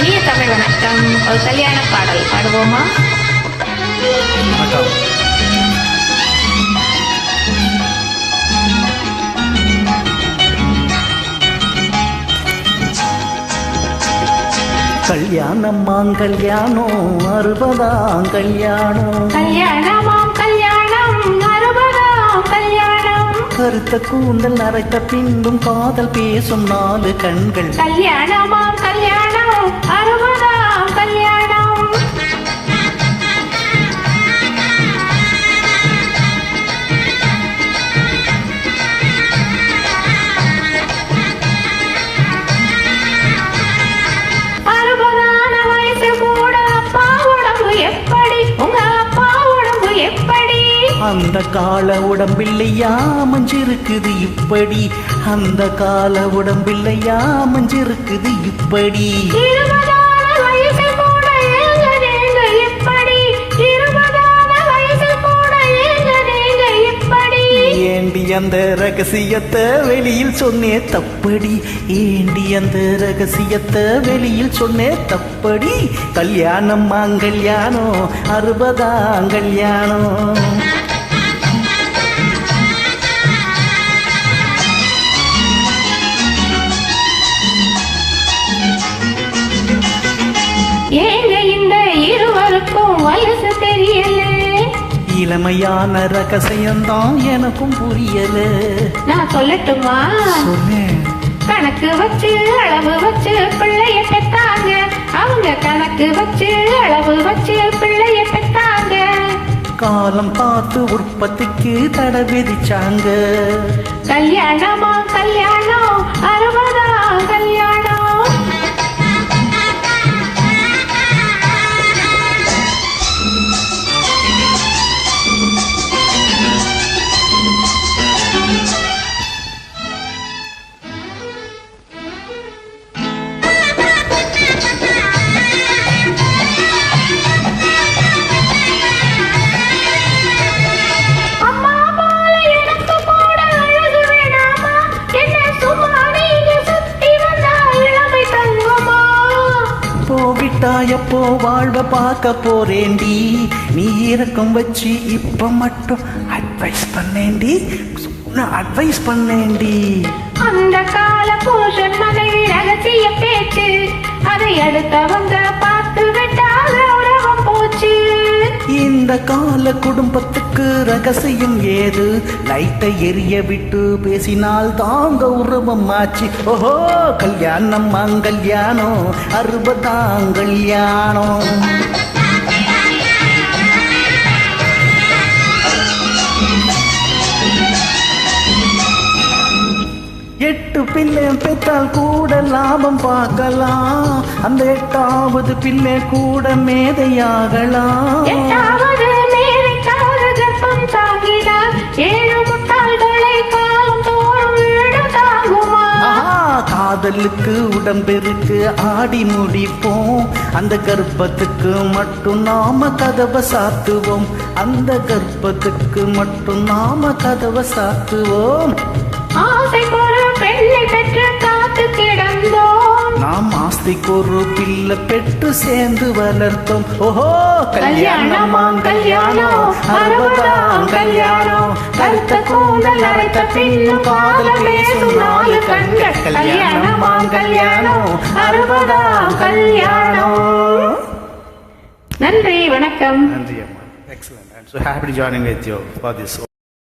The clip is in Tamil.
இனிய தமிழ் வணக்கம். ஒரு கல்யாண பாடல் பாடுவோமா? கல்யாணம் மாங்கல்யாணம் 60ஆம் கல்யாணம். கல்யாணமாம் கல்யாணம் 60ஆம் கல்யாணம். கருத்த கூந்தல் நரைத்த பின்பும் காதல் பேசும் 4 கண்கள். கல்யாணமாம் கல்யாணம் 60ஆம் கல்யாணம். அந்த கால உடம்பில்லையா மஞ்சிருக்குது இப்படி. அந்த கால உடம்பில்லையா மஞ்சிருக்குது இப்படி. ஏண்டி அந்த ரகசியத்தை வெளியில் சொன்னே தப்படி. ஏண்டி அந்த ரகசியத்தை வெளியில் சொன்னே தப்படி. கல்யாணம் மாங்கல்யாணம் 60ஆம் கல்யாணம். ஏங்க இந்த இருவருக்கும் வயசு தெரியல. இளமையான ரகசியம்தான் எனக்கும் புரியல. நான் சொல்லட்டுமா? கணக்கு வச்சு அளவு வச்சு பிள்ளைய பெத்தாங்க. அவங்க கணக்கு வச்சு அளவு வச்சு பிள்ளைய பெத்தாங்க. காலம் பார்த்து உற்பத்திக்கு தடை விதிச்சாங்க. கல்யாணமா கல்யாணம் 60ஆம் கல்யாணம். எப்போ வாழ்வ பார்க்க போறேண்டி. நீ இறக்கம் வச்சு இப்ப மட்டும் அட்வைஸ் பண்ணேண்டி. அட்வைஸ் பண்ணேண்டி. அந்த கால புருஷன் மனைவி ரகசிய பேச்சு அதை அடுத்தவங்க பார்த்து விட்டாக உறவம் போச்சு. இந்த கால குடும்பத்துக்கு ரகசியம் ஏது? லைட்டை எரிய விட்டு பேசினால் தாங்க உருவம் ஆச்சு. ஓஹோ கல்யாணம் மாங்கல்யாணம் 60ஆம் கல்யாணம். எட்டு பிள்ளை பெற்றால் கூட லாபம் பார்க்கலாம். அந்த 8வது பிள்ளை கூட மேதையாகலாம். 8வது மேதைக்காக கர்ப்பம் தாங்கினார். 7 முட்டாள்களை காலம் தோறும் வீடு தாங்குமா? காதலுக்கு உடம்பெருக்கு ஆடி முடிப்போம். அந்த கர்ப்பத்துக்கு மட்டும் நாம கதவை சாத்துவோம். அந்த கர்ப்பத்துக்கு மட்டும் நாம கதவை சாத்துவோம். ஆசைக்கு ஒரு பெண்ணை பெற்று காத்து கிடந்தோம். நாம் ஆஸ்திக்கு ஒரு பிள்ளை பெற்று சேர்ந்து வளர்த்தோம். ஓஹோ கல்யாணம் மாங்கல்யாணம் 60ஆம் கல்யாணம். கருத்த கூந்தல் நரைத்த பின்னும் காதல் பேசும் 4 கண்கள். கல்யாணம் மாங்கல்யாணம் 60ஆம் கல்யாணம். நன்றி, வணக்கம். நன்றி அம்மா. Excellent. I'm so happy to joining with you for this.